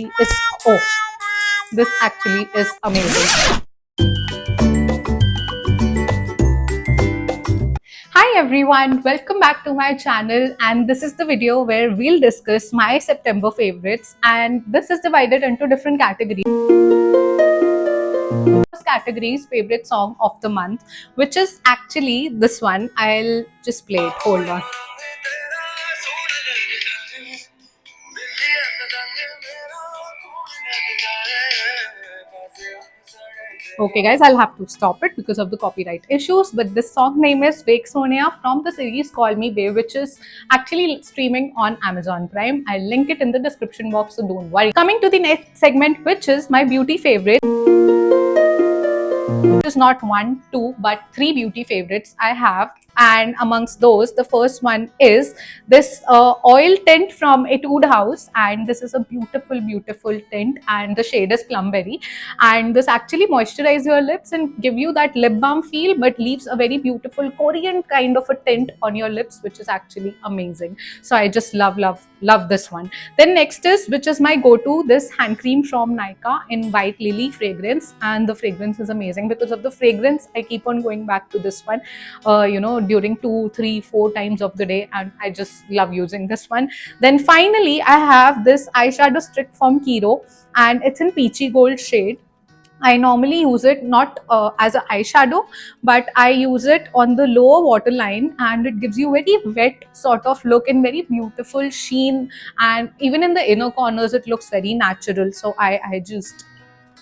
is, oh, this actually is amazing. Hi everyone, welcome back to my channel, and this is the video where we'll discuss my September favorites, and this is divided into different categories. First category is favorite song of the month, which is actually this one. I'll just play it. Hold on. Okay guys, I'll have to stop it because of the copyright issues, but this song name is Fake Sonia from the series Call Me Babe, which is actually streaming on Amazon Prime. I'll link it in the description box, so don't worry. Coming to the next segment, which is my beauty favorite. Is not one, two, but three beauty favorites I have, and amongst those, the first one is this oil tint from Etude House, and this is a beautiful tint, and the shade is Plumberry, and this actually moisturizes your lips and give you that lip balm feel, but leaves a very beautiful Korean kind of a tint on your lips, which is actually amazing. So I just love this one. Then next is, which is my go-to, this hand cream from Nykaa in White Lily fragrance, and the fragrance is amazing. Because of the fragrance, I keep on going back to this one during 2, 3, 4 times of the day, and I just love using this one. Then finally I have this eyeshadow stick from Kiro, and it's in peachy gold shade. I normally use it not as an eyeshadow, but I use it on the lower waterline, and it gives you very wet sort of look and very beautiful sheen, and even in the inner corners it looks very natural. So I just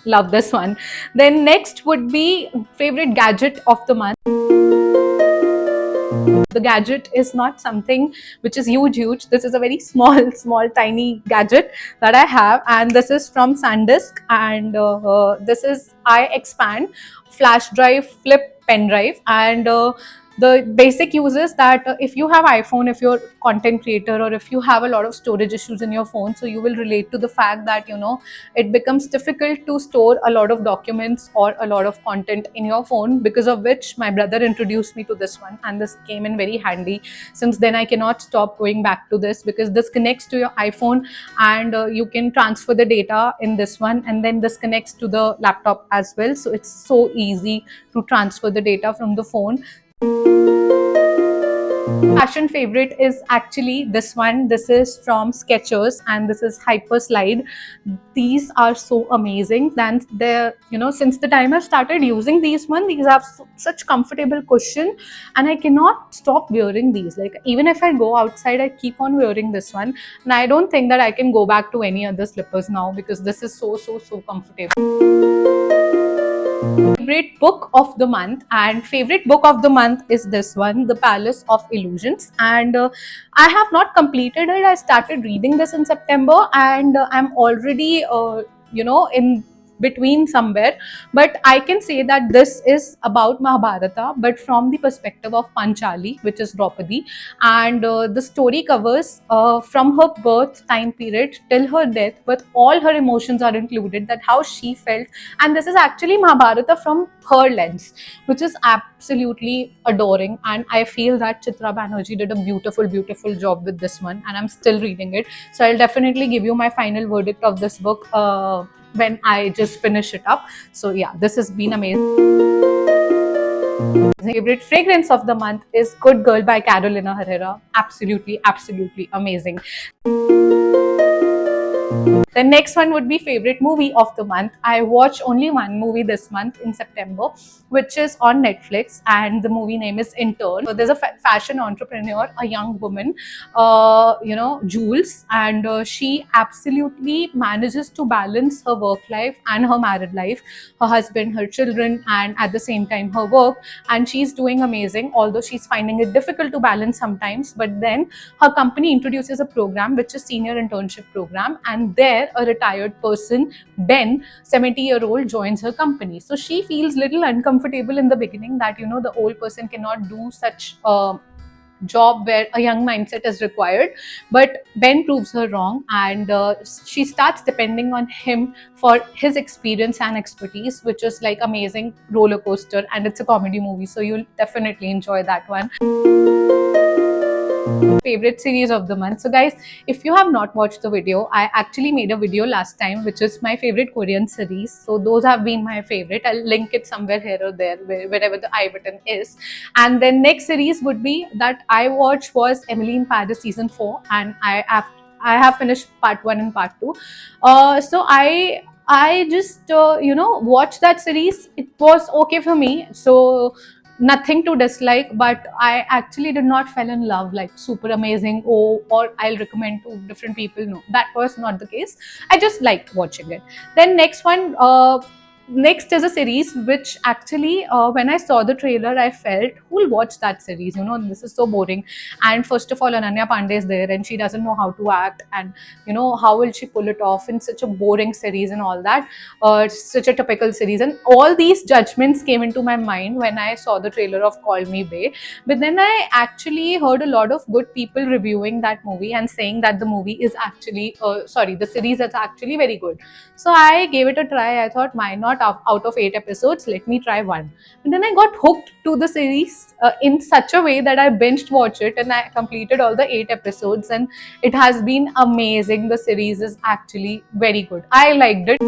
love this one. Then next would be favorite gadget of the month. The gadget is not something which is huge. This is a very small tiny gadget that I have, and this is from SanDisk, and this is iXpand flash drive flip pen drive. And the basic use is that if you have iPhone, if you're a content creator, or if you have a lot of storage issues in your phone, so you will relate to the fact that it becomes difficult to store a lot of documents or a lot of content in your phone, because of which my brother introduced me to this one, and this came in very handy. Since then I cannot stop going back to this, because this connects to your iPhone, and you can transfer the data in this one, and then this connects to the laptop as well, so it's so easy to transfer the data from the phone. Fashion favorite is actually this one. This is from Skechers, and this is Hyper Slide. These are so amazing. Then since the time I started using these have such comfortable cushion, and I cannot stop wearing these. Like, even if I go outside, I keep on wearing this one, and I don't think that I can go back to any other slippers now, because this is so comfortable. Favorite book of the month, and favorite book of the month is this one, The Palace of Illusions, and I have not completed it. I started reading this in September, and I'm already in between somewhere, but I can say that this is about Mahabharata, but from the perspective of Panchali, which is Draupadi, and the story covers from her birth time period till her death, but all her emotions are included, that how she felt, and this is actually Mahabharata from her lens, which is absolutely adoring, and I feel that Chitra Banerjee did a beautiful job with this one, and I'm still reading it, so I'll definitely give you my final verdict of this book when I just finish it up. So yeah, this has been amazing. Favorite fragrance of the month is Good Girl by Carolina Herrera. Absolutely amazing. The next one would be favorite movie of the month. I watched only one movie this month in September, which is on Netflix, and the movie name is Intern. So there's a fashion entrepreneur, a young woman, Jules, and she absolutely manages to balance her work life and her married life, her husband, her children, and at the same time her work, and she's doing amazing, although she's finding it difficult to balance sometimes. But then her company introduces a program which is senior internship program, and there a retired person, Ben, 70-year-old, joins her company. So she feels little uncomfortable in the beginning that the old person cannot do such job where a young mindset is required, but Ben proves her wrong, and she starts depending on him for his experience and expertise, which is like amazing roller coaster, and it's a comedy movie, so you'll definitely enjoy that one. Favorite series of the month. So guys, if you have not watched the video, I actually made a video last time which is my favorite Korean series. So those have been my favorite. I'll link it somewhere here or there, wherever the I button is. And then next series would be that I watched was Emily in Paris season 4, and I have finished part 1 and part 2. So I just watched that series. It was okay for me. So nothing to dislike, but I actually did not fell in love like super amazing, oh, or I'll recommend to different people. No, that was not the case. I just liked watching it. Then next is a series which actually, when I saw the trailer, I felt, who'll watch that series? This is so boring. And first of all, Ananya Pandey is there and she doesn't know how to act. And, how will she pull it off in such a boring series and all that? Such a typical series. And all these judgments came into my mind when I saw the trailer of Call Me Bae. But then I actually heard a lot of good people reviewing that movie and saying that the movie is actually, the series is actually very good. So I gave it a try. I thought, why not? Out of 8 episodes, let me try one. And then I got hooked to the series in such a way that I binged watched it and I completed all the 8 episodes. And it has been amazing. The series is actually very good. I liked it.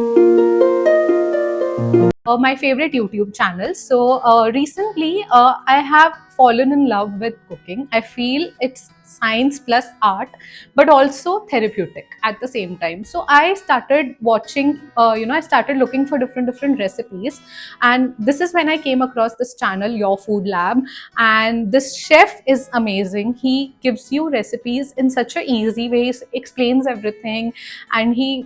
My favorite YouTube channel. So recently, I have fallen in love with cooking. I feel it's science plus art, but also therapeutic at the same time. So I started watching, I started looking for different recipes, and this is when I came across this channel, Your Food Lab. And this chef is amazing. He gives you recipes in such a easy way, explains everything, and he,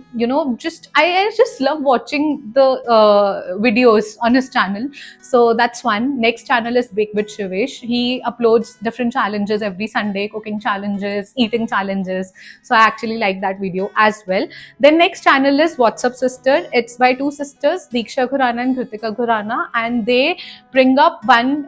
I just love watching the videos on his channel. So that's one. Next channel is Bake with Shivesh. He uploads different challenges every Sunday, cooking challenges, eating challenges. So I actually like that video as well. Then next channel is What's Up Sister. It's by two sisters, Diksha Khurana and Kritika Khurana, and they bring up one,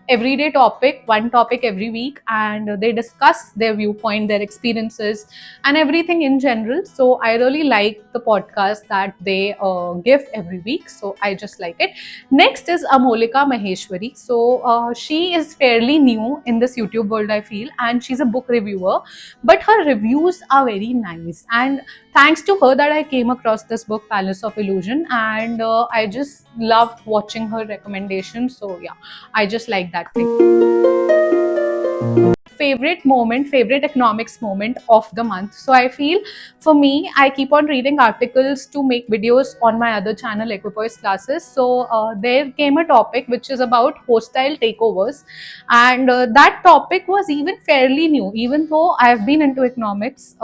everyday topic, one topic every week, and they discuss their viewpoint, their experiences, and everything in general. So I really like the podcast that they give every week. So I just like it. Next is Amolika Maheshwari. So she is fairly new in this YouTube world, I feel, and she's a book reviewer, but her reviews are very nice. And thanks to her that I came across this book, Palace of Illusion, and I just loved watching her recommendations. So yeah, I just like that thing. Favorite economics moment of the month. So I feel, for me, I keep on reading articles to make videos on my other channel, Equipoise Classes. So there came a topic which is about hostile takeovers, and that topic was even fairly new, even though I have been into economics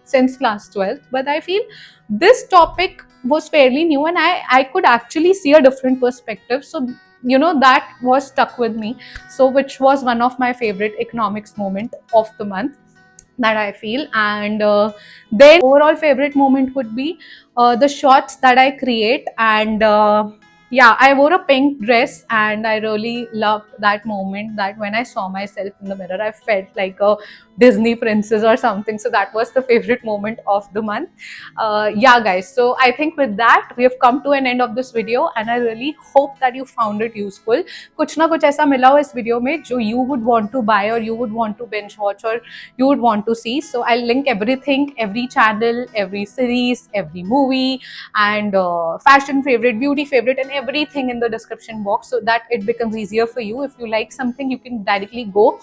since class 12th. But I feel this topic was fairly new, and I could actually see a different perspective. So that was stuck with me. So which was one of my favorite economics moment of the month that I feel. And then overall favorite moment would be the shots that I create. And yeah, I wore a pink dress and I really loved that moment, that when I saw myself in the mirror, I felt like a Disney princess or something. So that was the favorite moment of the month. Yeah guys, so I think with that we have come to an end of this video, and I really hope that you found it useful. कुछ ना कुछ ऐसा मिला हो इस video में जो you would want to buy, or you would want to binge watch, or you would want to see. So I'll link everything, every channel, every series, every movie, and fashion favorite, beauty favorite, and everything in the description box, so that it becomes easier for you. If you like something, you can directly go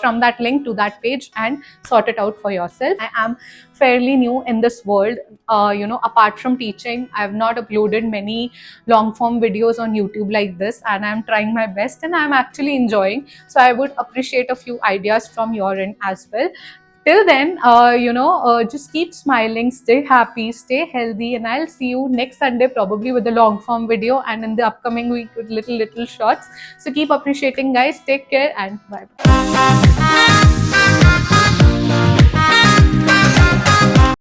from that link to that page and sort it out for yourself. I am fairly new in this world. Apart from teaching, I have not uploaded many long form videos on YouTube like this, and I'm trying my best and I'm actually enjoying. So I would appreciate a few ideas from your end as well. Till then, just keep smiling, stay happy, stay healthy, and I'll see you next Sunday probably with a long form video, and in the upcoming week with little shorts. So keep appreciating guys, take care, and bye bye.